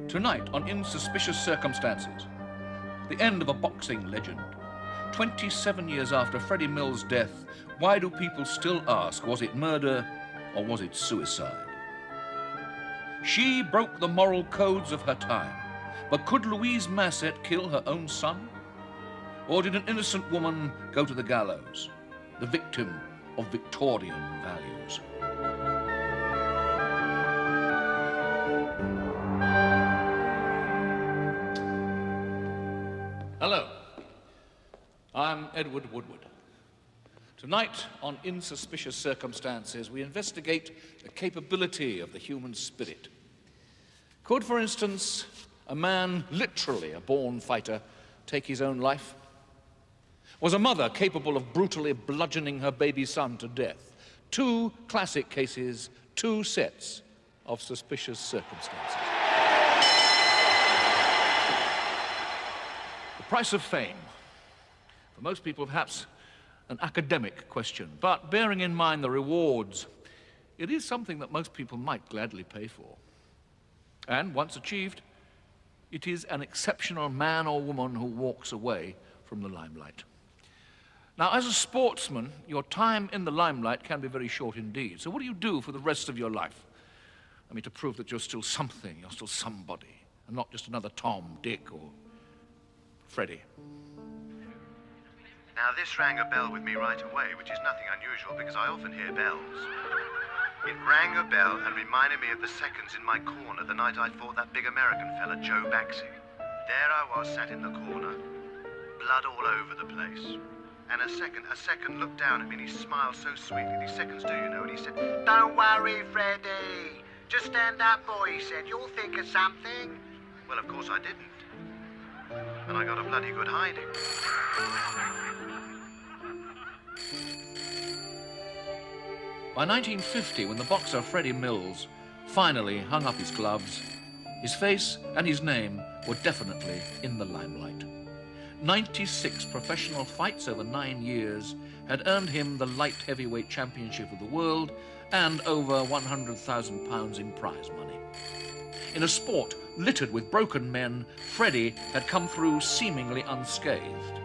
Tonight on Insuspicious Circumstances, the end of a boxing legend. 27 years after Freddie Mills' death, why do people still ask, was it murder or was it suicide? She broke the moral codes of her time, but could Louise Massett kill her own son? Or did an innocent woman go to the gallows, the victim of Victorian values? Hello, I'm Edward Woodward. Tonight on Insuspicious Circumstances, we investigate the capability of the human spirit. Could, for instance, a man, literally a born fighter, take his own life? Was a mother capable of brutally bludgeoning her baby son to death? Two classic cases, two sets of suspicious circumstances. The price of fame. For most people, perhaps an academic question, but bearing in mind the rewards, it is something that most people might gladly pay for. And once achieved, it is an exceptional man or woman who walks away from the limelight. Now, as a sportsman, your time in the limelight can be very short indeed. So what do you do for the rest of your life? I mean, to prove that you're still something, you're still somebody, and not just another Tom, Dick, or Freddie. Now, this rang a bell with me right away, which is nothing unusual because I often hear bells. It rang a bell and reminded me of the seconds in my corner the night I fought that big American fella, Joe Baxi. There I was, sat in the corner, blood all over the place. And a second looked down at me and he smiled so sweetly. These seconds do, you know, and he said, "Don't worry, Freddie. Just stand up, boy," he said. "You'll think of something." Well, of course I didn't. And I got a bloody good hiding. By 1950, when the boxer Freddie Mills finally hung up his gloves, his face and his name were definitely in the limelight. 96 professional fights over 9 years had earned him the light heavyweight championship of the world and over £100,000 in prize money. In a sport littered with broken men, Freddie had come through seemingly unscathed.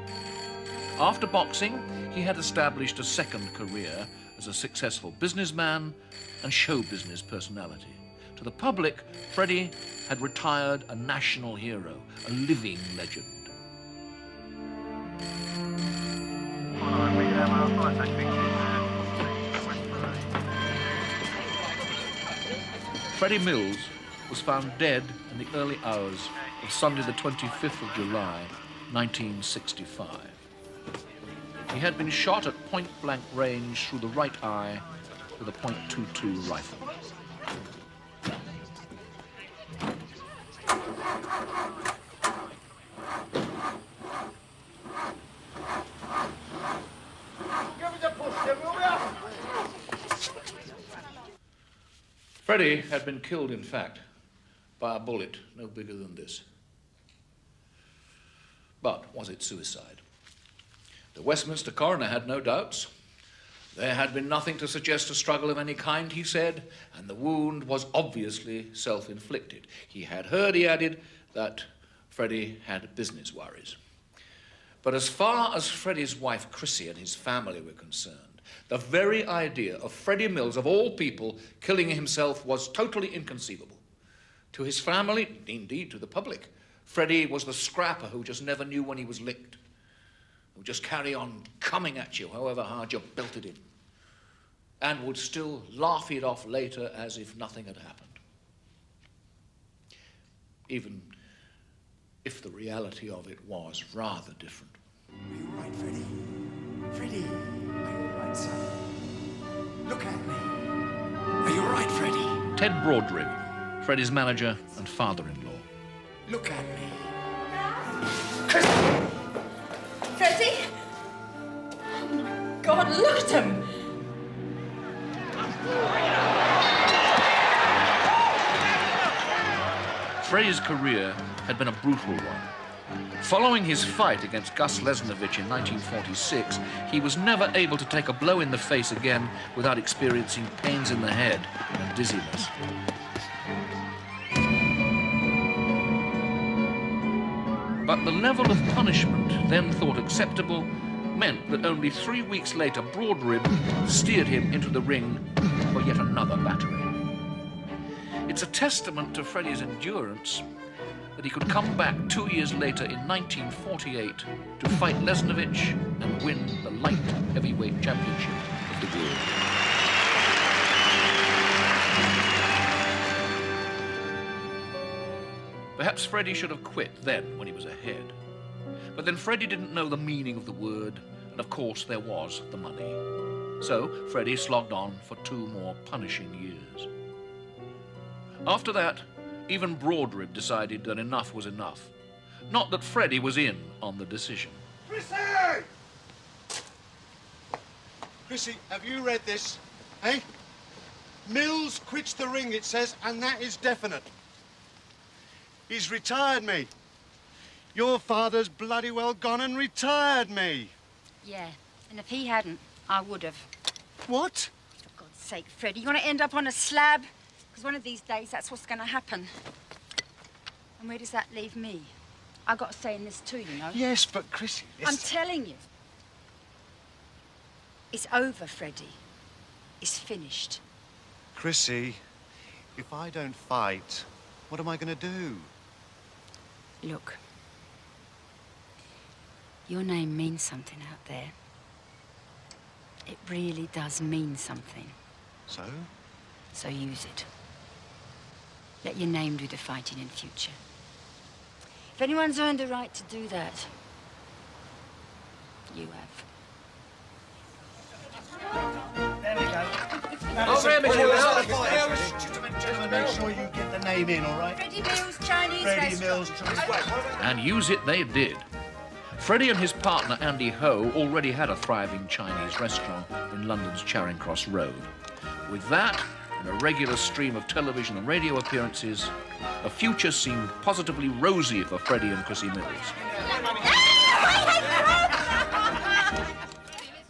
After boxing, he had established a second career as a successful businessman and show business personality. To the public, Freddie had retired a national hero, a living legend. Freddie Mills was found dead in the early hours of Sunday the 25th of July, 1965. He had been shot at point-blank range through the right eye with a .22 rifle. Freddie had been killed, in fact, by a bullet no bigger than this. But was it suicide? The Westminster coroner had no doubts. There had been nothing to suggest a struggle of any kind, he said, and the wound was obviously self-inflicted. He had heard, he added, that Freddie had business worries. But as far as Freddie's wife Chrissy and his family were concerned, the very idea of Freddie Mills, of all people, killing himself was totally inconceivable. To his family, indeed to the public, Freddie was the scrapper who just never knew when he was licked, who would just carry on coming at you however hard you belted him, and would still laugh it off later as if nothing had happened. Even if the reality of it was rather different. Are you all right, Freddie? Freddie, are you all right, son? Look at me. Are you all right, Freddie? Ted Broadrigg, Freddie's manager and father-in-law. Look at me. Freddie? Oh my God, look at him! Freddie's career had been a brutal one. Following his fight against Gus Lesnovich in 1946, he was never able to take a blow in the face again without experiencing pains in the head and dizziness. But the level of punishment then thought acceptable meant that only 3 weeks later, Broadrib steered him into the ring for yet another battery. It's a testament to Freddie's endurance that he could come back 2 years later in 1948 to fight Lesnovich and win the light heavyweight championship of the world. Perhaps Freddie should have quit then when he was ahead. But then Freddie didn't know the meaning of the word, and of course there was the money. So Freddie slogged on for 2 more punishing years. After that, even Broadrib decided that enough was enough. Not that Freddie was in on the decision. Chrissy! Chrissy, have you read this? Eh? Mills quits the ring, it says, and that is definite. He's retired me. Your father's bloody well gone and retired me. Yeah, and if he hadn't, I would have. What? For God's sake, Freddie, you want to end up on a slab? Because one of these days, that's what's going to happen. And where does that leave me? I got a say in this too, you know. Yes, but Chrissy, I'm telling you. It's over, Freddie. It's finished. Chrissy, if I don't fight, what am I going to do? Look. Your name means something out there. It really does mean something. So? So use it. Let your name do the fighting in future. If anyone's earned a right to do that, you have. There we go. Gentlemen, make sure you get the name in, all right? Freddie Mills, Chinese Freddie restaurant. Mills, And use it they did. Freddie and his partner Andy Ho already had a thriving Chinese restaurant in London's Charing Cross Road. With that, and a regular stream of television and radio appearances, a future seemed positively rosy for Freddie and Chrissy Mills.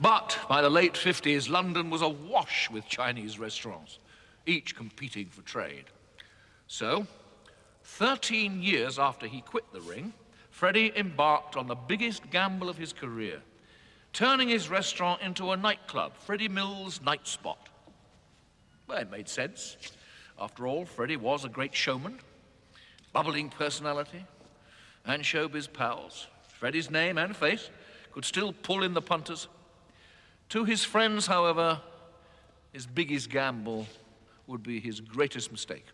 But by the late 50s, London was awash with Chinese restaurants, each competing for trade. So, 13 years after he quit the ring, Freddie embarked on the biggest gamble of his career, turning his restaurant into a nightclub, Freddie Mills' Night Spot. Well, it made sense. After all, Freddie was a great showman, bubbling personality, and showbiz pals. Freddie's name and face could still pull in the punters. To his friends, however, his biggest gamble would be his greatest mistake.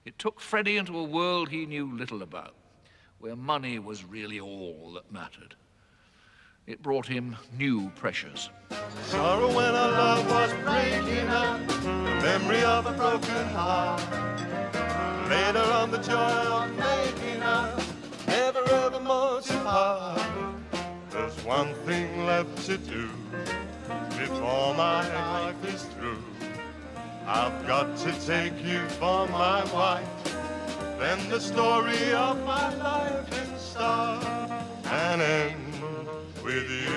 It took Freddie into a world he knew little about, where money was really all that mattered. It brought him new pressures. Sorrow when our love was breaking up, the memory of a broken heart. Later on the joy of making up, never ever more to part. There's one thing left to do before my life is through. I've got to take you for my wife, then the story of my life can start and end with you.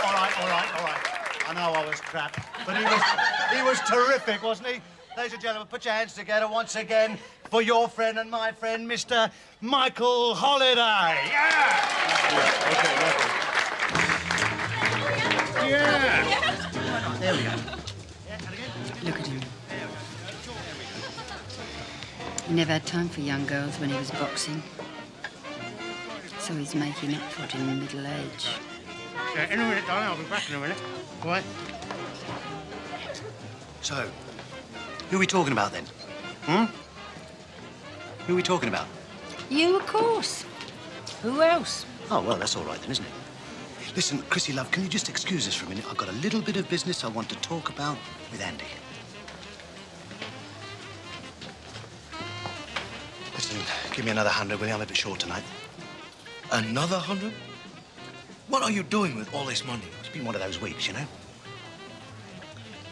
All right. I know I was crap, but he was terrific, wasn't he? Ladies and gentlemen, put your hands together once again for your friend and my friend, Mr. Michael Holiday. Yeah! There we go. Look at him. He never had time for young girls when he was boxing. So he's making up for it in middle age. Yeah, in a minute, darling. I'll be back in a minute. All right. So, who are we talking about then? Who are we talking about? You, of course. Who else? Oh, well, that's all right then, isn't it? Listen, Chrissy, love, can you just excuse us for a minute? I've got a little bit of business I want to talk about with Andy. Listen, give me another 100, will you? I'm a bit short tonight. Another 100? What are you doing with all this money? It's been one of those weeks, you know?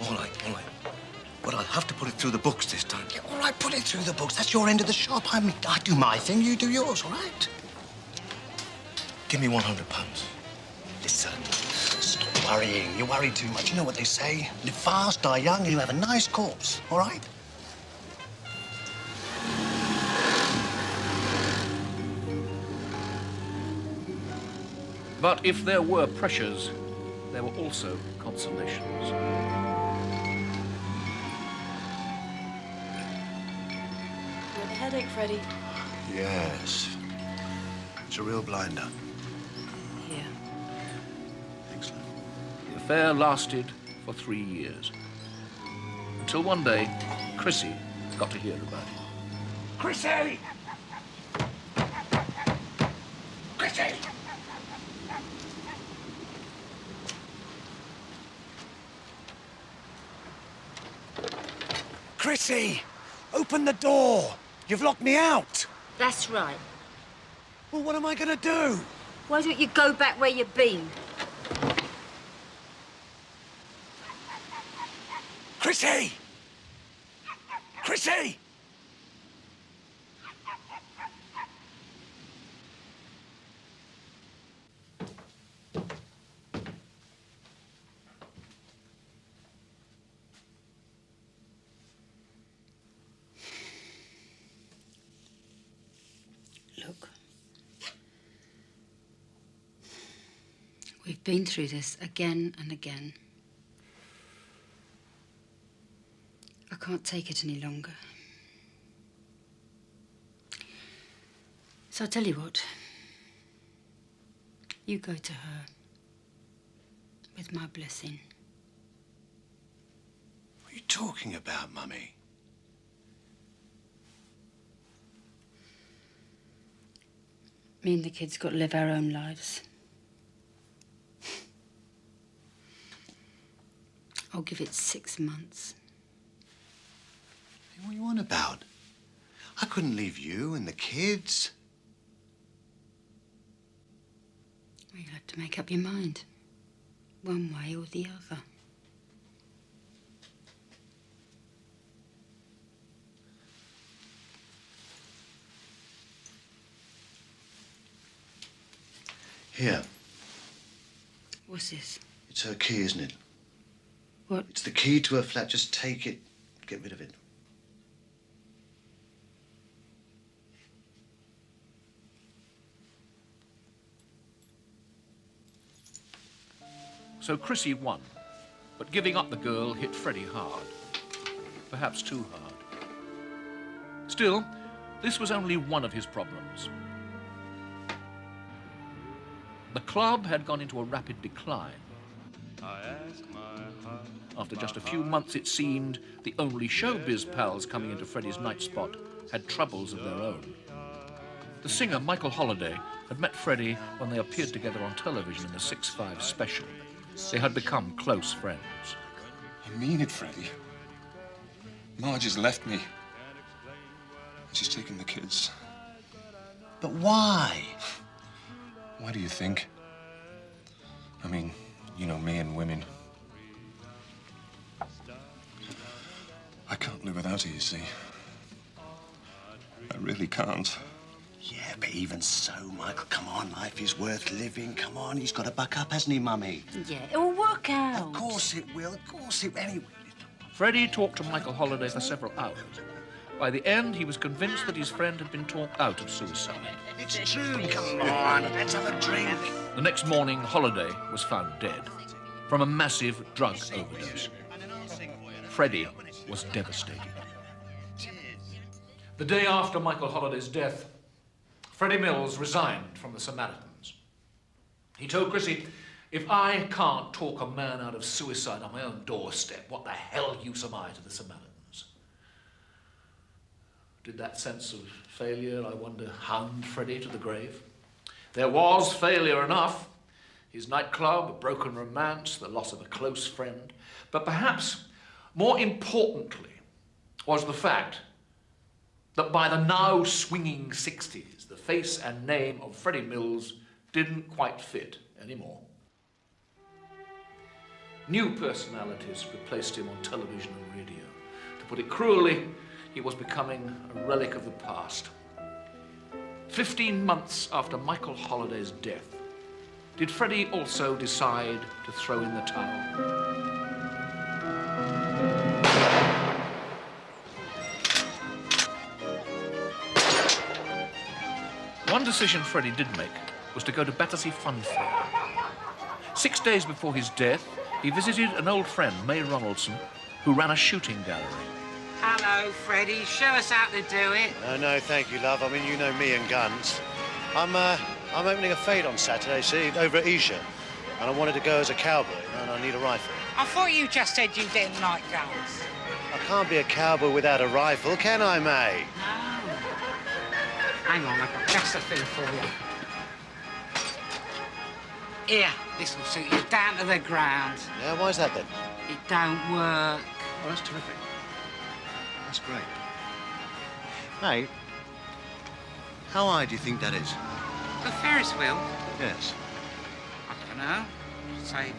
All right. But I'll have to put it through the books this time. Yeah, all right, put it through the books. That's your end of the shop. I do my thing, you do yours, all right? Give me £100. Listen, stop worrying. You worry too much. You know what they say? Live fast, die young, and you have a nice corpse, all right? But if there were pressures, there were also consolations. You have a headache, Freddie? Yes. It's a real blinder. Here. Excellent. The affair lasted for 3 years. Until one day, Chrissy got to hear about it. Chrissy! Chrissy! Chrissy! Open the door! You've locked me out! That's right. Well, what am I going to do? Why don't you go back where you've been? Chrissy! Chrissy! Look. We've been through this again and again. I can't take it any longer. So I'll tell you what. You go to her with my blessing. What are you talking about, Mummy? Me and the kids got to live our own lives. I'll give it 6 months. What are you on about? I couldn't leave you and the kids. Well, you'll have to make up your mind, one way or the other. Here. What's this? It's her key, isn't it? What? It's the key to her flat. Just take it. Get rid of it. So Chrissy won, but giving up the girl hit Freddie hard. Perhaps too hard. Still, this was only one of his problems. The club had gone into a rapid decline. After just a few months, it seemed, the only showbiz pals coming into Freddie's night spot had troubles of their own. The singer, Michael Holliday, had met Freddie when they appeared together on television in the 6-5 special. They had become close friends. I mean it, Freddie. Marge has left me. She's taken the kids. But why? Why do you think? I mean, you know me and women. I can't live without her, you see. I really can't. Yeah, but even so, Michael, come on, life is worth living. Come on, he's got to buck up, hasn't he, Mummy? Yeah, it'll work out. Of course it will, of course it will. Anyway. Freddie talked to Michael Holliday for several hours. By the end, he was convinced that his friend had been talked out of suicide. It's true, come on, let's have a drink. The next morning, Holliday was found dead from a massive drug overdose. Freddie was devastated. The day after Michael Holliday's death, Freddie Mills resigned from the Samaritans. He told Chrissy, if I can't talk a man out of suicide on my own doorstep, what the hell use am I to the Samaritans? Did that sense of failure, I wonder, hound Freddie to the grave? There was failure enough. His nightclub, a broken romance, the loss of a close friend. But perhaps more importantly was the fact that by the now swinging 60s, the face and name of Freddie Mills didn't quite fit anymore. New personalities replaced him on television and radio. To put it cruelly, he was becoming a relic of the past. 15 months after Michael Holliday's death, did Freddie also decide to throw in the towel? One decision Freddie did make was to go to Battersea Fun Fair. 6 days before his death, he visited an old friend, May Ronaldson, who ran a shooting gallery. Hello, Freddie. Show us how to do it. No, thank you, love. I mean, you know me and guns. I'm opening a fete on Saturday, see, over at Esher. And I wanted to go as a cowboy, and I need a rifle. I thought you just said you didn't like guns. I can't be a cowboy without a rifle, can I, May? No. Hang on, I've got just a thing for you. Here, this will suit you down to the ground. Yeah, why's that then? It don't work. Oh, that's terrific. That's great. Mate, how high do you think that is? The Ferris wheel? Yes. I don't know. Say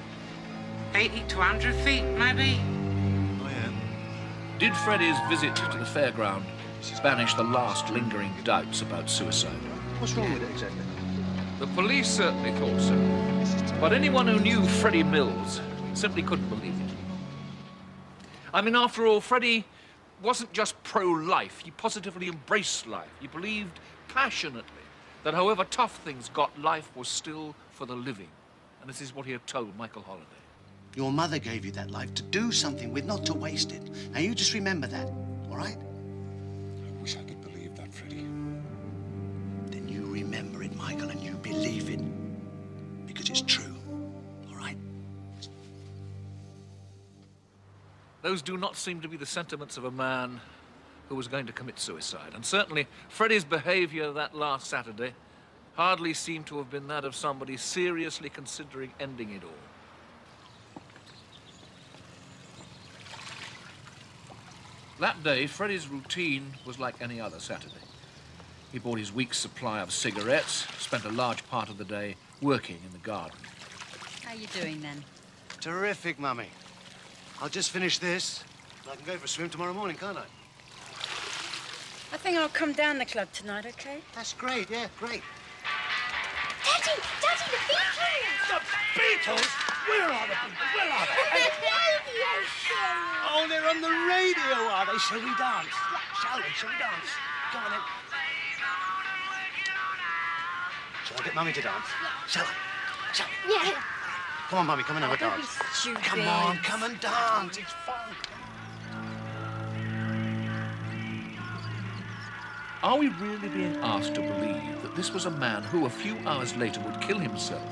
80 to 100 feet, maybe. Oh, yeah. Did Freddie's visit to the fairground banish the last lingering doubts about suicide? What's wrong with it, exactly? The police certainly thought so. But anyone who knew Freddie Mills simply couldn't believe it. I mean, after all, Freddie wasn't just pro-life. He positively embraced life. He believed passionately that however tough things got, life was still for the living. And this is what he had told Michael Holliday. Your mother gave you that life to do something with, not to waste it. Now, you just remember that, all right? I wish I could believe that, Freddie. Then you remember it, Michael, and you believe it. Because it's true, all right? Those do not seem to be the sentiments of a man who was going to commit suicide. And certainly, Freddie's behavior that last Saturday hardly seemed to have been that of somebody seriously considering ending it all. That day, Freddie's routine was like any other Saturday. He bought his week's supply of cigarettes, spent a large part of the day working in the garden. How you doing, then? Terrific, Mummy. I'll just finish this. I can go for a swim tomorrow morning, can't I? I think I'll come down the club tonight, OK? That's great, yeah, great. Daddy, the Beatles! The Beatles? Where are the Beatles? Where are they? Radio show! Oh, they're on the radio, are they? Shall we dance? Shall we dance? Go on, then. Shall I get Mummy to dance? Shall I? Shall I? Yeah. Come on, Mummy, come and have a Don't be dance. stupid. Come on, come and dance. It's fun. Are we really being asked to believe that this was a man who, a few hours later, would kill himself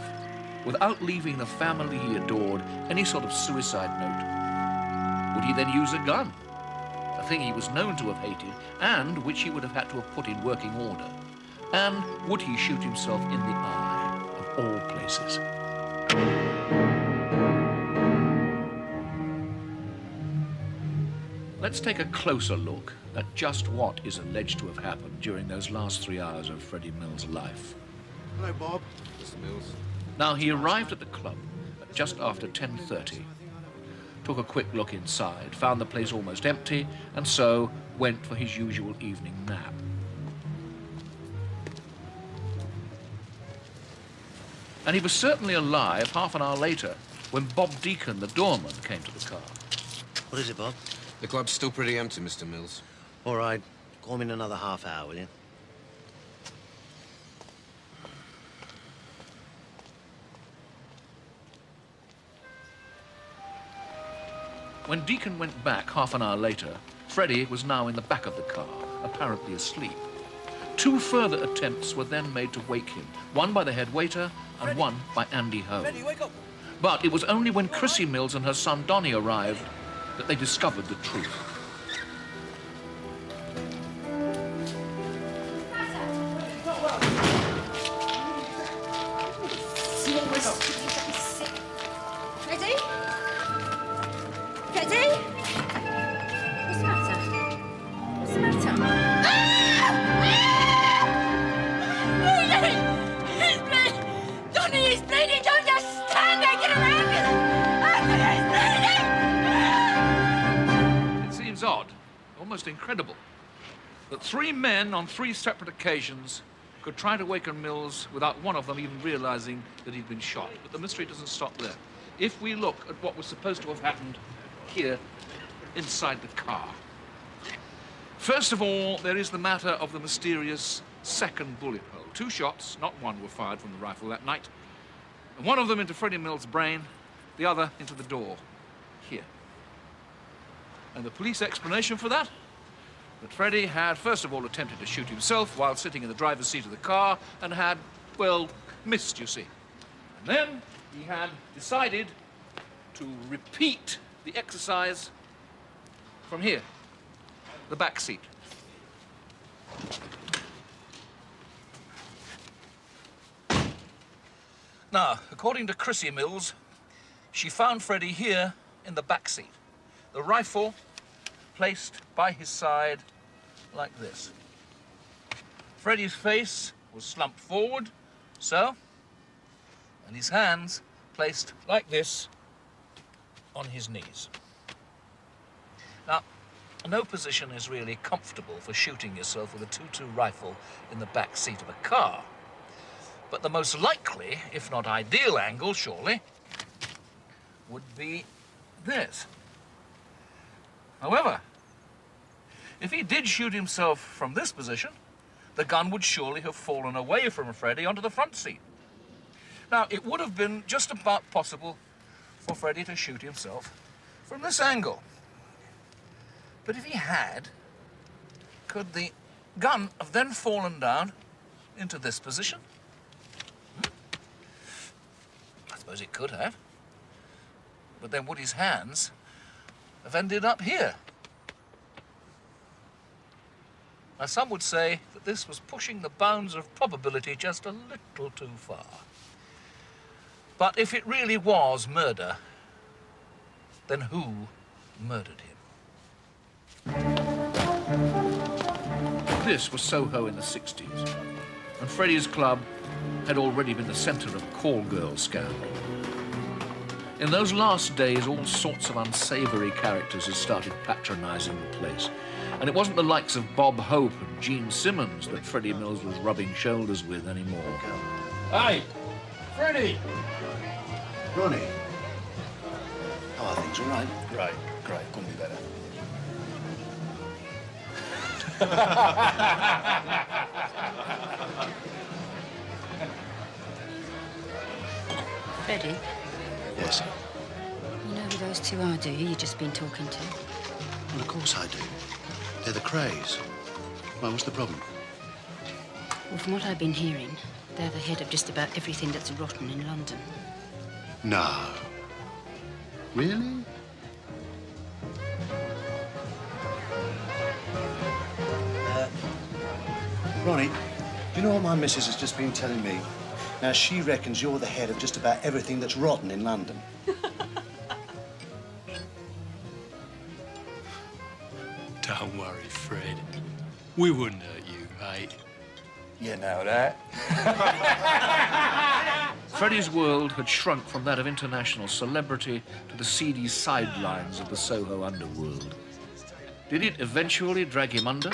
without leaving the family he adored any sort of suicide note? Would he then use a gun? A thing he was known to have hated and which he would have had to have put in working order. And would he shoot himself in the eye, of all places? Let's take a closer look at just what is alleged to have happened during those last 3 hours of Freddie Mills' life. Hello, Bob. Mr. Mills. Now, he arrived at the club at just after 10:30, took a quick look inside, found the place almost empty, and so went for his usual evening nap. And he was certainly alive half an hour later when Bob Deacon, the doorman, came to the car. What is it, Bob? The club's still pretty empty, Mr. Mills. All right. Call me in another half hour, will you? When Deacon went back half an hour later, Freddie was now in the back of the car, apparently asleep. 2 further attempts were then made to wake him, one by the head waiter and one by Andy Home. Freddie, wake up! But it was only when Chrissy Mills and her son Donnie arrived that they discovered the truth. Ready? Ready? What's the matter? What's the matter? Bleeding! He's bleeding! Donnie is bleeding! Don't just stand there! Get around him! He's bleeding! It seems odd, almost incredible, that 3 men on 3 separate occasions could try to waken Mills without one of them even realizing that he'd been shot. But the mystery doesn't stop there. If we look at what was supposed to have happened here inside the car. First of all, there is the matter of the mysterious second bullet hole. 2 shots, not one, were fired from the rifle that night. And one of them into Freddie Mills' brain, the other into the door, here. And the police explanation for that? That Freddie had, first of all, attempted to shoot himself while sitting in the driver's seat of the car and had, well, missed, you see. And then he had decided to repeat the exercise from here, the back seat. Now, according to Chrissy Mills, she found Freddie here in the back seat, the rifle placed by his side like this. Freddie's face was slumped forward, so, and his hands placed like this on his knees. Now, no position is really comfortable for shooting yourself with a .22 rifle in the back seat of a car. But the most likely, if not ideal angle, surely, would be this. However, if he did shoot himself from this position, the gun would surely have fallen away from Freddie onto the front seat. Now, it would have been just about possible for Freddie to shoot himself from this angle. But if he had, could the gun have then fallen down into this position? I suppose it could have. But then would his hands have ended up here? Now, some would say that this was pushing the bounds of probability just a little too far. But if it really was murder, then who murdered him? This was Soho in the 60s, and Freddie's club had already been the centre of call girl scandal. In those last days, all sorts of unsavoury characters had started patronising the place. And it wasn't the likes of Bob Hope and Gene Simmons that Freddie Mills was rubbing shoulders with anymore. Hey, Freddie! Ronnie. How are things, all right? Great, great. Couldn't be better. Freddie, Yes. you know who those two are, do you? You've just been talking to. Well, of course I do. They're the Crays. Well, what's the problem? Well, from what I've been hearing, they're the head of just about everything that's rotten in London. No. Really? Ronnie, do you know what my missus has just been telling me? Now, she reckons you're the head of just about everything that's rotten in London. Don't worry, Fred. We wouldn't hurt you, mate. You know that. Freddie's world had shrunk from that of international celebrity to the seedy sidelines of the Soho underworld. Did it eventually drag him under?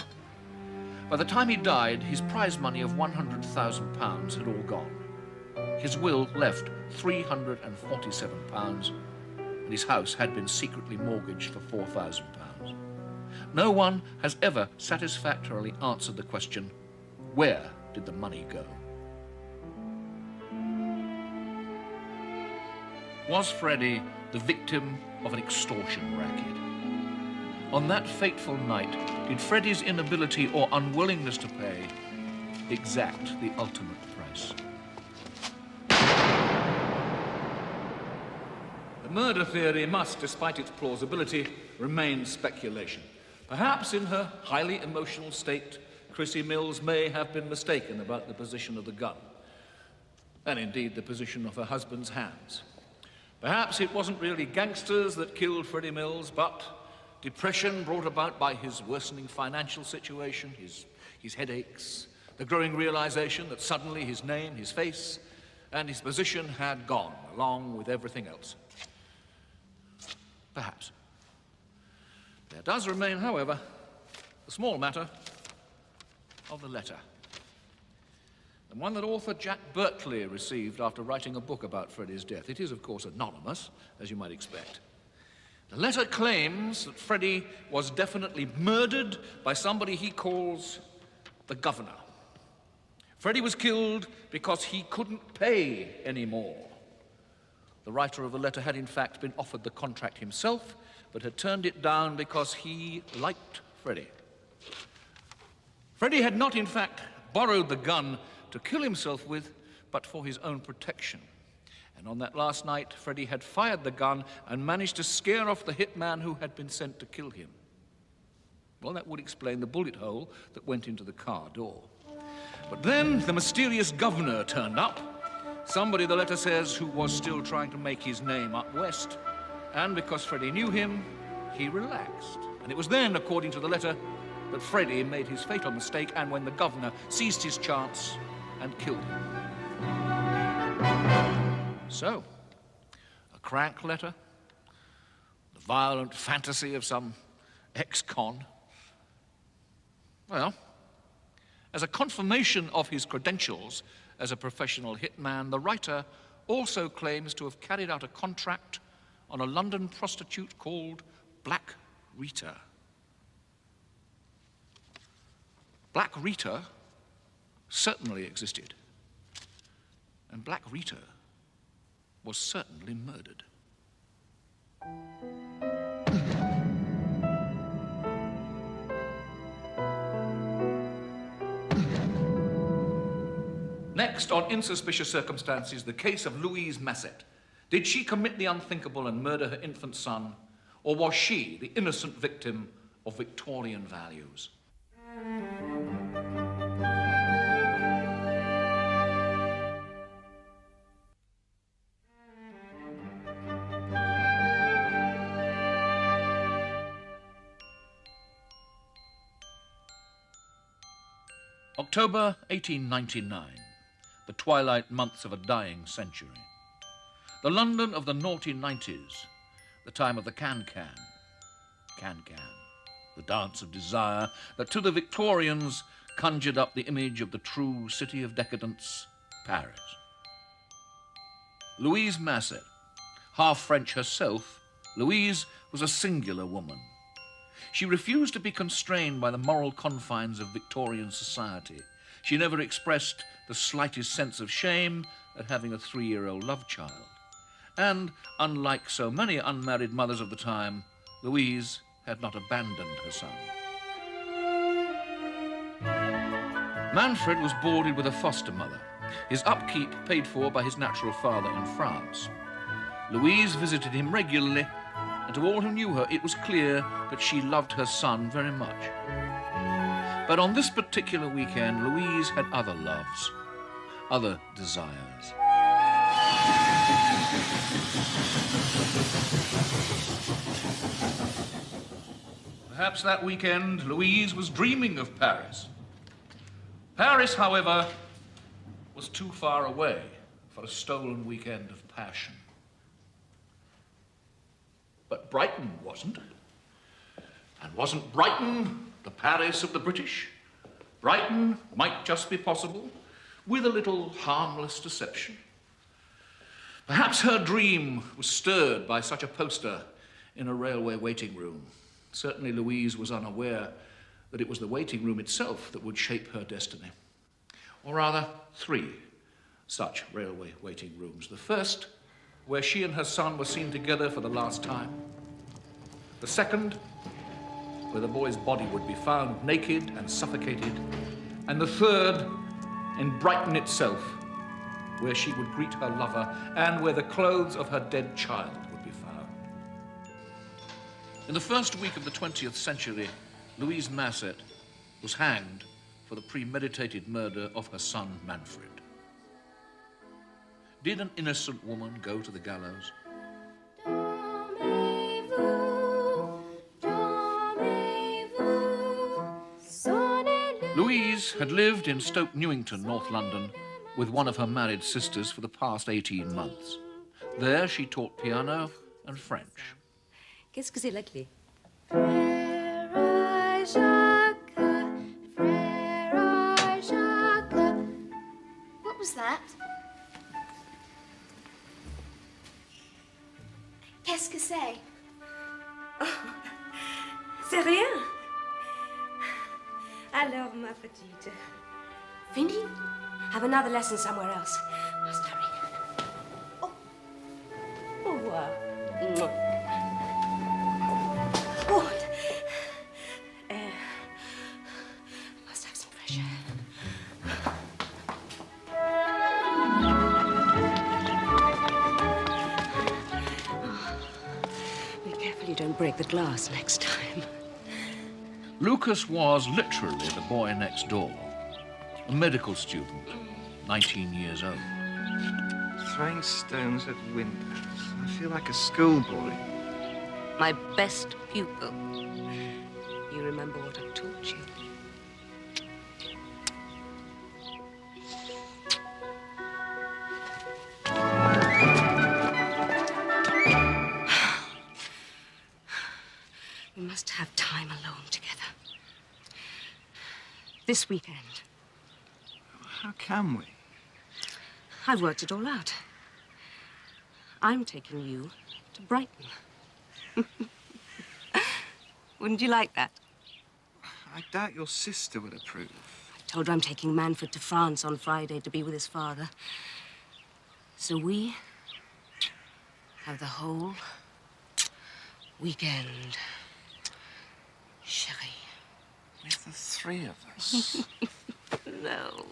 By the time he died, his prize money of £100,000 had all gone. His will left £347, and his house had been secretly mortgaged for £4,000. No one has ever satisfactorily answered the question, where did the money go? Was Freddie the victim of an extortion racket? On that fateful night, did Freddie's inability or unwillingness to pay exact the ultimate price? The murder theory must, despite its plausibility, remain speculation. Perhaps in her highly emotional state, Chrissy Mills may have been mistaken about the position of the gun, and indeed the position of her husband's hands. Perhaps it wasn't really gangsters that killed Freddie Mills, but depression brought about by his worsening financial situation, his headaches, the growing realization that suddenly his name, his face, and his position had gone, along with everything else. Perhaps. There does remain, however, the small matter of the letter. The one that author Jack Berkeley received after writing a book about Freddie's death. It is, of course, anonymous, as you might expect. The letter claims that Freddie was definitely murdered by somebody he calls the governor. Freddie was killed because he couldn't pay anymore. The writer of the letter had in fact been offered the contract himself, but had turned it down because he liked Freddie. Freddie had not in fact borrowed the gun to kill himself with, but for his own protection. And on that last night, Freddie had fired the gun and managed to scare off the hitman who had been sent to kill him. Well, that would explain the bullet hole that went into the car door. But then the mysterious governor turned up, somebody, the letter says, who was still trying to make his name up west. And because Freddie knew him, he relaxed. And it was then, according to the letter, that Freddie made his fatal mistake and when the governor seized his chance and killed him. So, a crank letter, the violent fantasy of some ex-con. Well, as a confirmation of his credentials as a professional hitman, the writer also claims to have carried out a contract on a London prostitute called Black Rita. Black Rita certainly existed, and Black Rita was certainly murdered. Next, on insuspicious circumstances, the case of Louise Massett. Did she commit the unthinkable and murder her infant son, or was she the innocent victim of Victorian values? October 1899, the twilight months of a dying century. The London of the naughty 90s, the time of the can-can, the dance of desire that to the Victorians conjured up the image of the true city of decadence, Paris. Louise Massett, half French herself, Louise was a singular woman. She refused to be constrained by the moral confines of Victorian society. She never expressed the slightest sense of shame at having a 3-year-old love child. And, unlike so many unmarried mothers of the time, Louise had not abandoned her son. Manfred was boarded with a foster mother, his upkeep paid for by his natural father in France. Louise visited him regularly, and to all who knew her, it was clear that she loved her son very much. But on this particular weekend, Louise had other loves, other desires. Perhaps that weekend, Louise was dreaming of Paris. Paris, however, was too far away for a stolen weekend of passion. But Brighton wasn't. And wasn't Brighton the Paris of the British? Brighton might just be possible, with a little harmless deception. Perhaps her dream was stirred by such a poster in a railway waiting room. Certainly Louise was unaware that it was the waiting room itself that would shape her destiny. Or rather, 3 such railway waiting rooms. The first, where she and her son were seen together for the last time. The second, where the boy's body would be found naked and suffocated. And the third, in Brighton itself, where she would greet her lover and where the clothes of her dead child would be found. In the first week of the 20th century, Louise Massett was hanged for the premeditated murder of her son, Manfred. Did an innocent woman go to the gallows? Louise had lived in Stoke Newington, North London, with one of her married sisters for the past 18 months. There she taught piano and French. Qu'est-ce que c'est la clé? What was that? Qu'est-ce que c'est? Oh, c'est rien. Alors, ma petite. Fini? Have another lesson somewhere else. Must hurry. Oh. Oh, mwah. Oh. Air. Must have some fresh air. Be careful you don't break the glass next time. Lucas was literally the boy next door, a medical student, 19 years old. Throwing stones at windows. I feel like a schoolboy. My best pupil. You remember what I've taught you. We must have time alone together. This weekend. How can we? I've worked it all out. I'm taking you to Brighton. Wouldn't you like that? I doubt your sister would approve. I told her I'm taking Manfred to France on Friday to be with his father. So we have the whole weekend. Chérie. With the three of us? No.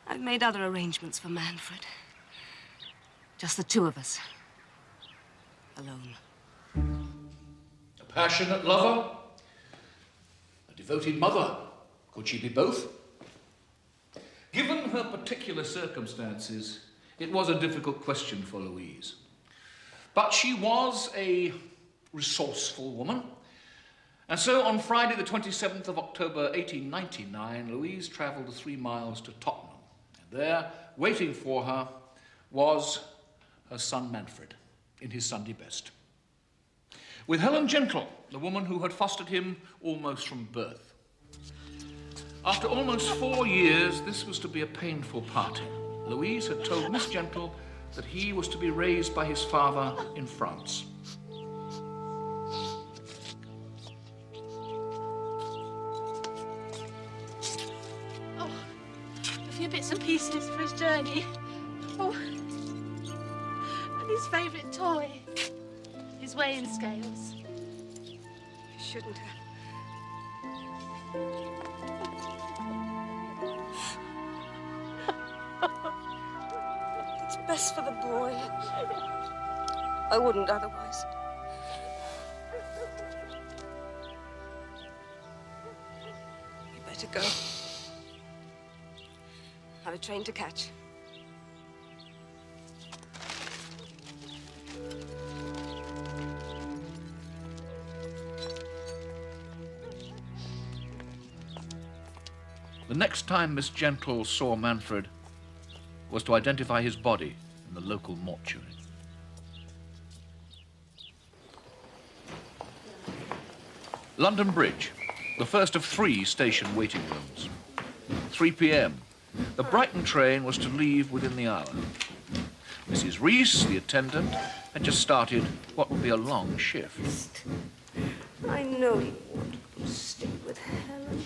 I've made other arrangements for Manfred. Just the two of us. Alone. A passionate lover? A devoted mother? Could she be both? Given her particular circumstances, it was a difficult question for Louise. But she was a resourceful woman. And so on Friday, the 27th of October, 1899, Louise travelled the 3 miles to Tottenham. And there, waiting for her, was her son Manfred, in his Sunday best. With Helen Gentle, the woman who had fostered him almost from birth. After almost 4 years, this was to be a painful parting. Louise had told Miss Gentle that he was to be raised by his father in France. A few bits and pieces for his journey. Oh, and his favourite toy, his weighing scales. You shouldn't have. It's best for the boy. I wouldn't otherwise. You better go. I've a train to catch. The next time Miss Gentle saw Manfred was to identify his body in the local mortuary. London Bridge, the first of 3 station waiting rooms. 3 p.m. The Brighton train was to leave within the hour. Mrs. Reese, the attendant, had just started what would be a long shift. I know you want to stay with Helen.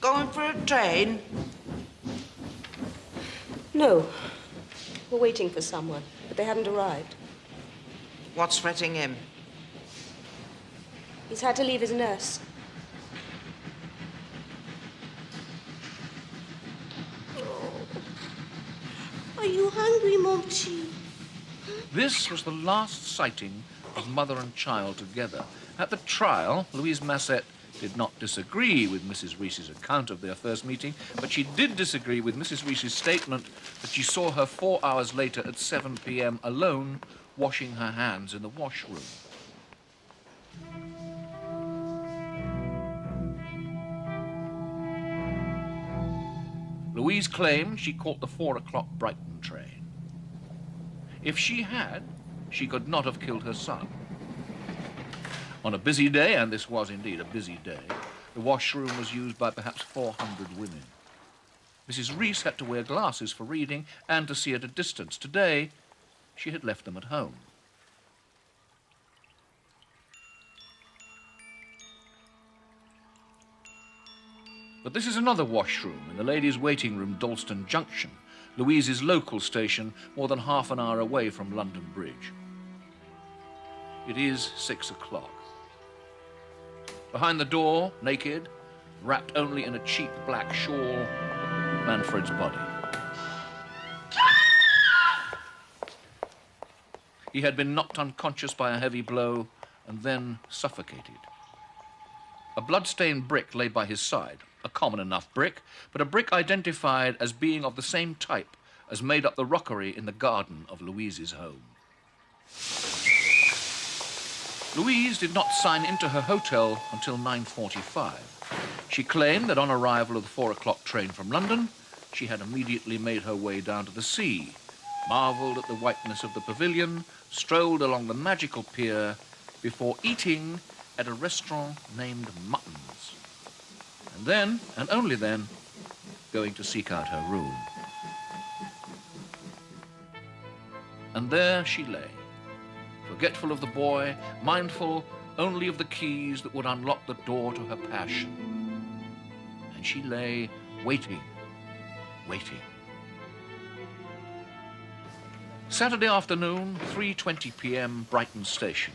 Going for a train? No. We're waiting for someone, but they haven't arrived. What's fretting him? He's had to leave his nurse. Are you hungry, Monty? This was the last sighting of mother and child together. At the trial, Louise Massett did not disagree with Mrs. Reese's account of their first meeting, but she did disagree with Mrs. Reese's statement that she saw her 4 hours later at 7 p.m. alone, washing her hands in the washroom. Louise claimed she caught the 4 o'clock Brighton train. If she had, she could not have killed her son. On a busy day, and this was indeed a busy day, the washroom was used by perhaps 400 women. Mrs. Reese had to wear glasses for reading and to see at a distance. Today, she had left them at home. But this is another washroom in the ladies' waiting room, Dalston Junction, Louise's local station, more than half an hour away from London Bridge. It is 6 o'clock. Behind the door, naked, wrapped only in a cheap black shawl, Manfred's body. He had been knocked unconscious by a heavy blow and then suffocated. A blood-stained brick lay by his side, a common enough brick, but a brick identified as being of the same type as made up the rockery in the garden of Louise's home. Louise did not sign into her hotel until 9:45. She claimed that on arrival of the 4 o'clock train from London, she had immediately made her way down to the sea, marvelled at the whiteness of the pavilion, strolled along the magical pier before eating at a restaurant named Mutton's. And then, and only then, going to seek out her room. And there she lay, forgetful of the boy, mindful only of the keys that would unlock the door to her passion. And she lay waiting, waiting. Saturday afternoon, 3:20 p.m., Brighton Station.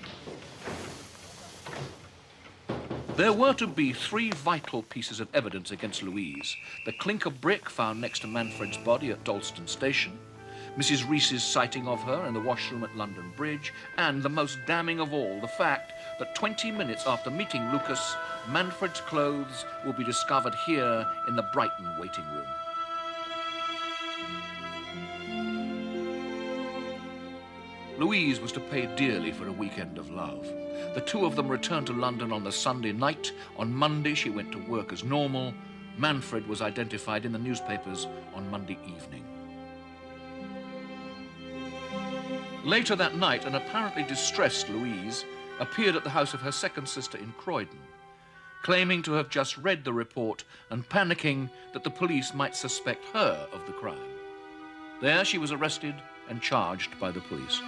There were to be 3 vital pieces of evidence against Louise. The clinker brick found next to Manfred's body at Dalston Station, Mrs. Reese's sighting of her in the washroom at London Bridge, and the most damning of all, the fact that 20 minutes after meeting Lucas, Manfred's clothes will be discovered here in the Brighton waiting room. Louise was to pay dearly for a weekend of love. The two of them returned to London on the Sunday night. On Monday, she went to work as normal. Manfred was identified in the newspapers on Monday evening. Later that night, an apparently distressed Louise appeared at the house of her second sister in Croydon, claiming to have just read the report and panicking that the police might suspect her of the crime. There she was arrested and charged by the police.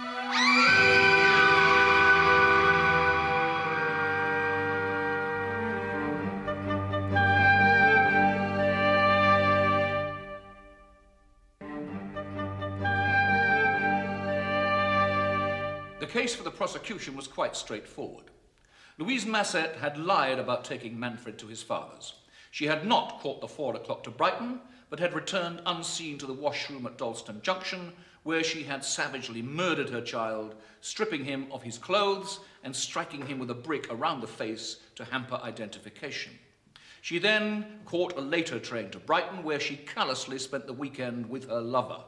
The case for the prosecution was quite straightforward. Louise Massett had lied about taking Manfred to his father's. She had not caught the 4 o'clock to Brighton, but had returned unseen to the washroom at Dalston Junction, where she had savagely murdered her child, stripping him of his clothes and striking him with a brick around the face to hamper identification. She then caught a later train to Brighton, where she callously spent the weekend with her lover.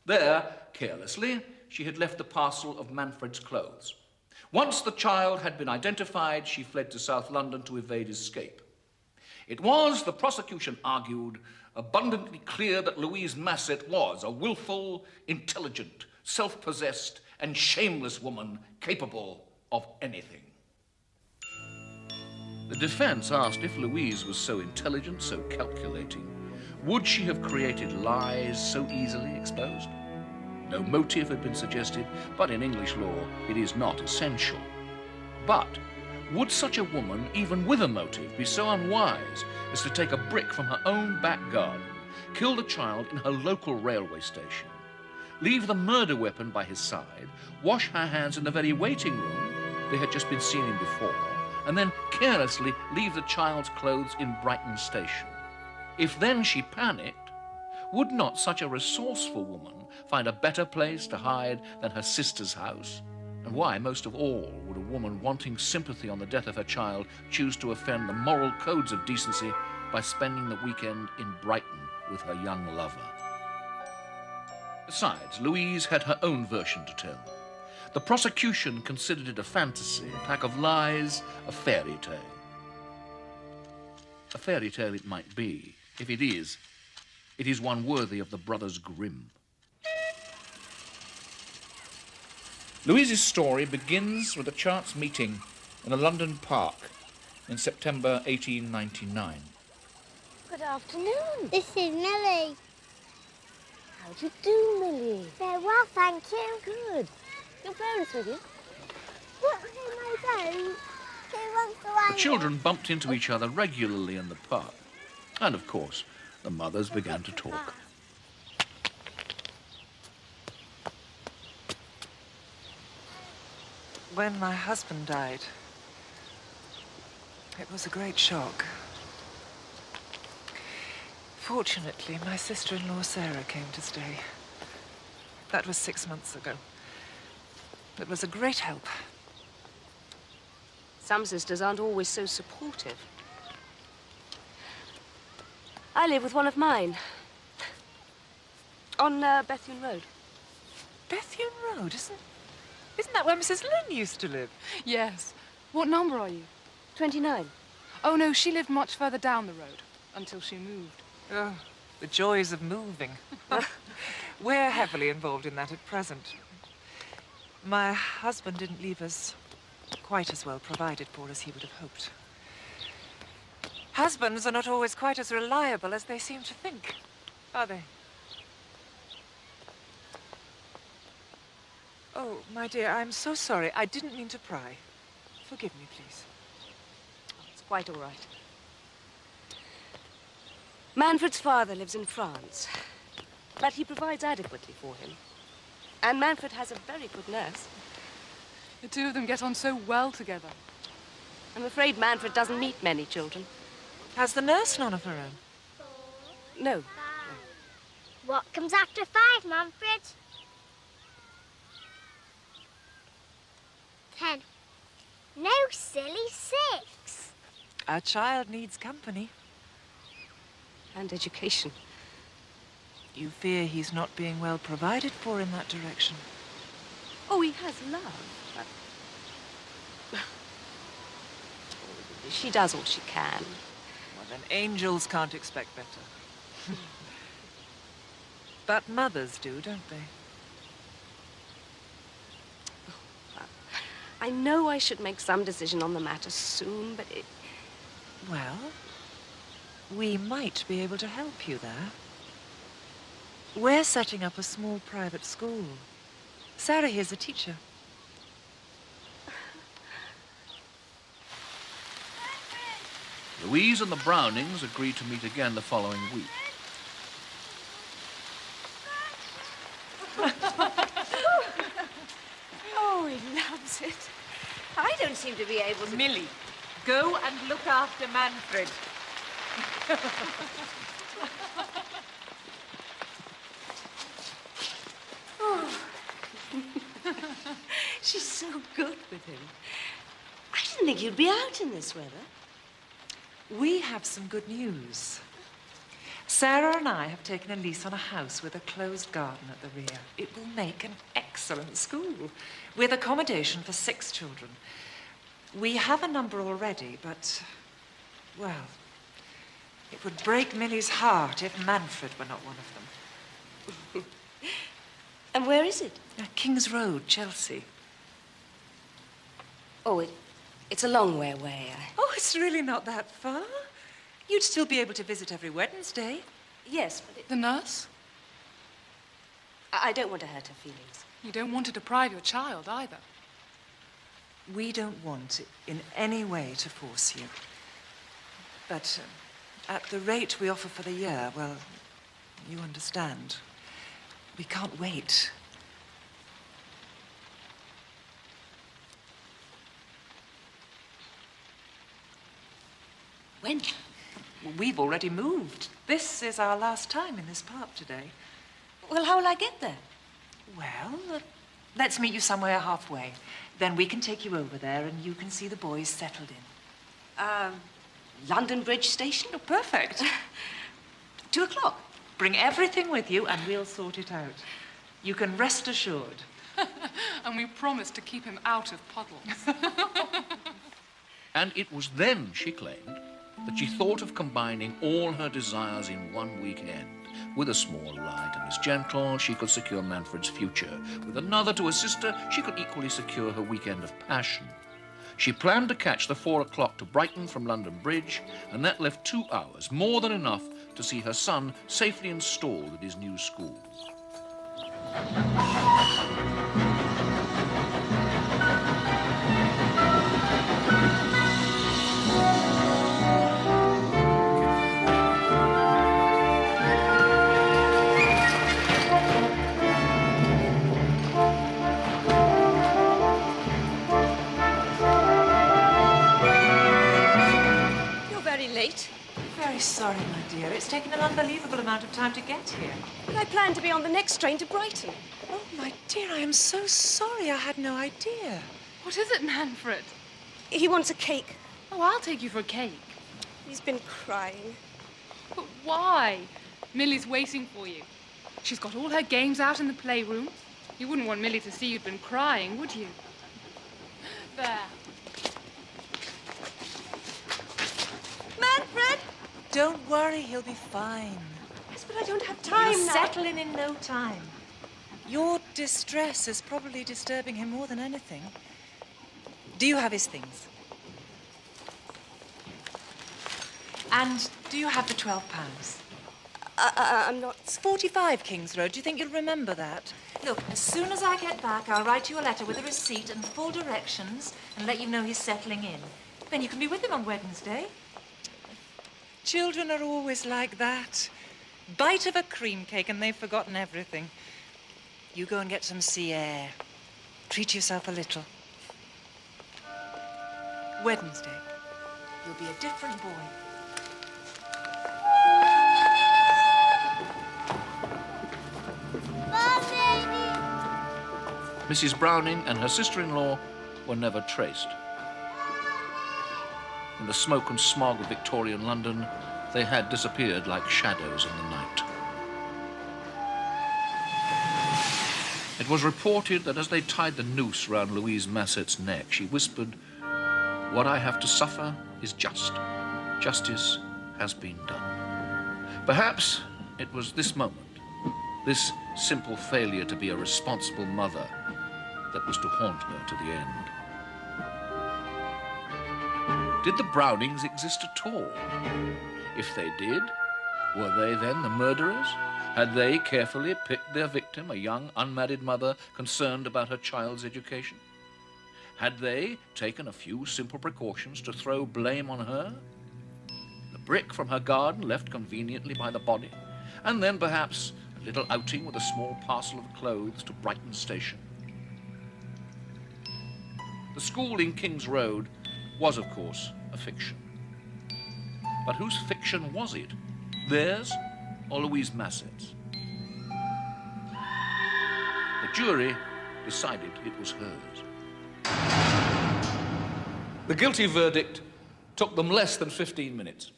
There, carelessly, she had left the parcel of Manfred's clothes. Once the child had been identified, she fled to South London to evade escape. It was, the prosecution argued, abundantly clear that Louise Massett was a willful, intelligent, self-possessed, and shameless woman capable of anything. The defense asked if Louise was so intelligent, so calculating, would she have created lies so easily exposed? No motive had been suggested, but in English law it is not essential. But would such a woman, even with a motive, be so unwise as to take a brick from her own back garden, kill the child in her local railway station, leave the murder weapon by his side, wash her hands in the very waiting room they had just been seen in before, and then carelessly leave the child's clothes in Brighton Station? If then she panicked, would not such a resourceful woman find a better place to hide than her sister's house? And why, most of all, would a woman wanting sympathy on the death of her child choose to offend the moral codes of decency by spending the weekend in Brighton with her young lover? Besides, Louise had her own version to tell. The prosecution considered it a fantasy, a pack of lies, a fairy tale. A fairy tale it might be. If it is one worthy of the Brothers Grimm. Louise's story begins with a chance meeting in a London park in September 1899. Good afternoon. This is Millie. How do you do, Millie? Very well, thank you. Good. Your parents with you? What's in my boat? Who wants to ride The children bumped into each other regularly in the park. And, of course, the mothers began to talk. When my husband died, it was a great shock. Fortunately, my sister-in-law Sarah came to stay. That was 6 months ago. It was a great help. Some sisters aren't always so supportive. I live with one of mine. On Bethune Road. Bethune Road, isn't that where Mrs. Lynn used to live? Yes. What number are you? 29. Oh, no, she lived much further down the road until she moved. Oh, the joys of moving. We're heavily involved in that at present. My husband didn't leave us quite as well provided for as he would have hoped. Husbands are not always quite as reliable as they seem to think, are they? Oh, my dear, I'm so sorry. I didn't mean to pry. Forgive me, please. It's quite all right. Manfred's father lives in France, but he provides adequately for him. And Manfred has a very good nurse. The two of them get on so well together. I'm afraid Manfred doesn't meet many children. Has the nurse none of her own? No. What comes after 5, Manfred? 10. No, silly, 6. A child needs company. And education. You fear he's not being well provided for in that direction? Oh, he has love, but... She does all she can. Well, then angels can't expect better. But mothers do, don't they? I know I should make some decision on the matter soon, but it... Well, we might be able to help you there. We're setting up a small private school. Sarah here's a teacher. Louise and the Brownings agreed to meet again the following week. Oh, he loves it. I don't seem to be able to... Millie, go and look after Manfred. Oh. She's so good with him. I didn't think you'd be out in this weather. We have some good news. Sarah and I have taken a lease on a house with a closed garden at the rear. It will make an excellent school, with accommodation for 6 children. We have a number already, but, well, it would break Millie's heart if Manfred were not one of them. And where is it? King's Road, Chelsea. Oh, it's a long way away. Oh, it's really not that far. You'd still be able to visit every Wednesday. Yes, but The nurse? I don't want to hurt her feelings. You don't want to deprive your child either. We don't want in any way to force you. But at the rate we offer for the year, well, you understand. We can't wait. When? We've already moved. This is our last time in this park today. Well, how will I get there? Well, let's meet you somewhere halfway. Then we can take you over there and you can see the boys settled in. London Bridge Station? Oh, perfect. 2 o'clock. Bring everything with you and we'll sort it out. You can rest assured. And we promise to keep him out of puddles. And it was then, she claimed, that she thought of combining all her desires in one weekend. With a small lie to Miss Gentle, she could secure Manfred's future. With another to assist her, she could equally secure her weekend of passion. She planned to catch the 4 o'clock to Brighton from London Bridge, and that left 2 hours, more than enough to see her son safely installed at his new school. late. I'm very sorry, my dear. It's taken an unbelievable amount of time to get here. But I planned to be on the next train to Brighton. Oh, my dear, I am so sorry. I had no idea. What is it, Manfred? He wants a cake. Oh, I'll take you for a cake. He's been crying. But why? Millie's waiting for you. She's got all her games out in the playroom. You wouldn't want Millie to see you'd been crying, would you? There. Manfred! Don't worry, he'll be fine. Yes, but I don't have time He'll now. settle in no time. Your distress is probably disturbing him more than anything. Do you have his things? And do you have the £12? I'm not... It's 45 Kings Road. Do you think you'll remember that? Look, as soon as I get back, I'll write you a letter with a receipt and full directions and let you know he's settling in. Then you can be with him on Wednesday. Children are always like that. Bite of a cream cake and they've forgotten everything. You go and get some sea air. Treat yourself a little. Wednesday, you'll be a different boy. Mrs. Browning and her sister-in-law were never traced. In the smoke and smog of Victorian London, they had disappeared like shadows in the night. It was reported that as they tied the noose round Louise Masset's neck, she whispered, "What I have to suffer is just. Justice has been done." Perhaps it was this moment, this simple failure to be a responsible mother, that was to haunt her to the end. Did the Brownings exist at all? If they did, were they then the murderers? Had they carefully picked their victim, a young unmarried mother concerned about her child's education? Had they taken a few simple precautions to throw blame on her? The brick from her garden left conveniently by the body, and then perhaps a little outing with a small parcel of clothes to Brighton Station. The school in King's Road was, of course, a fiction. But whose fiction was it? Theirs or Louise Masset's? The jury decided it was hers. The guilty verdict took them less than 15 minutes.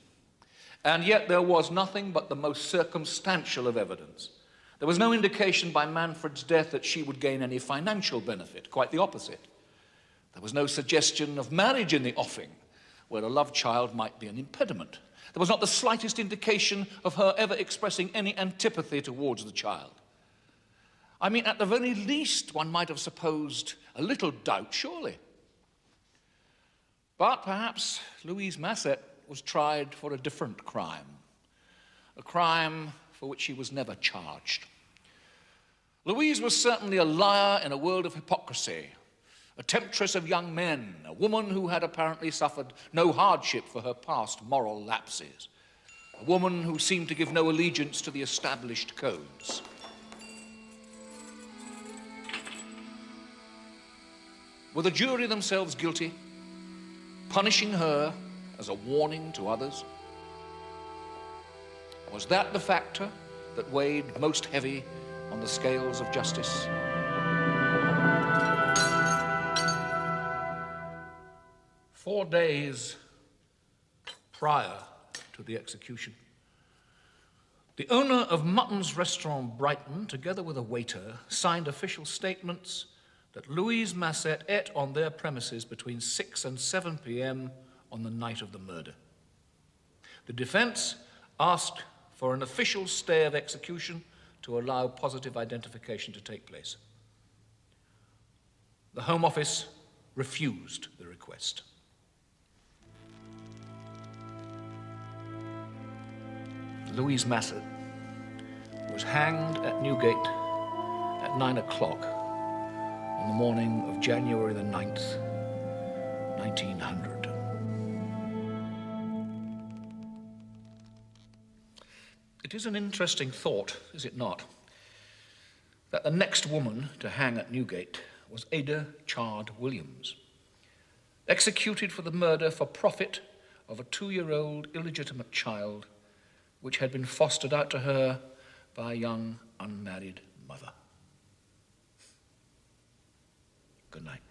And yet there was nothing but the most circumstantial of evidence. There was no indication by Manfred's death that she would gain any financial benefit, quite the opposite. There was no suggestion of marriage in the offing, where a love child might be an impediment. There was not the slightest indication of her ever expressing any antipathy towards the child. I mean, at the very least, one might have supposed a little doubt, surely. But perhaps Louise Masset was tried for a different crime, a crime for which she was never charged. Louise was certainly a liar in a world of hypocrisy, a temptress of young men, a woman who had apparently suffered no hardship for her past moral lapses, a woman who seemed to give no allegiance to the established codes. Were the jury themselves guilty, punishing her as a warning to others? Was that the factor that weighed most heavy on the scales of justice? Four days prior to the execution, the owner of Mutton's Restaurant Brighton, together with a waiter, signed official statements that Louise Masset ate on their premises between 6 and 7 p.m. on the night of the murder. The defense asked for an official stay of execution to allow positive identification to take place. The Home Office refused the request. Louise Masset was hanged at Newgate at 9 o'clock on the morning of January the 9th, 1900. It is an interesting thought, is it not, that the next woman to hang at Newgate was Ada Chard Williams, executed for the murder for profit of a 2-year-old illegitimate child which had been fostered out to her by a young unmarried mother. Good night.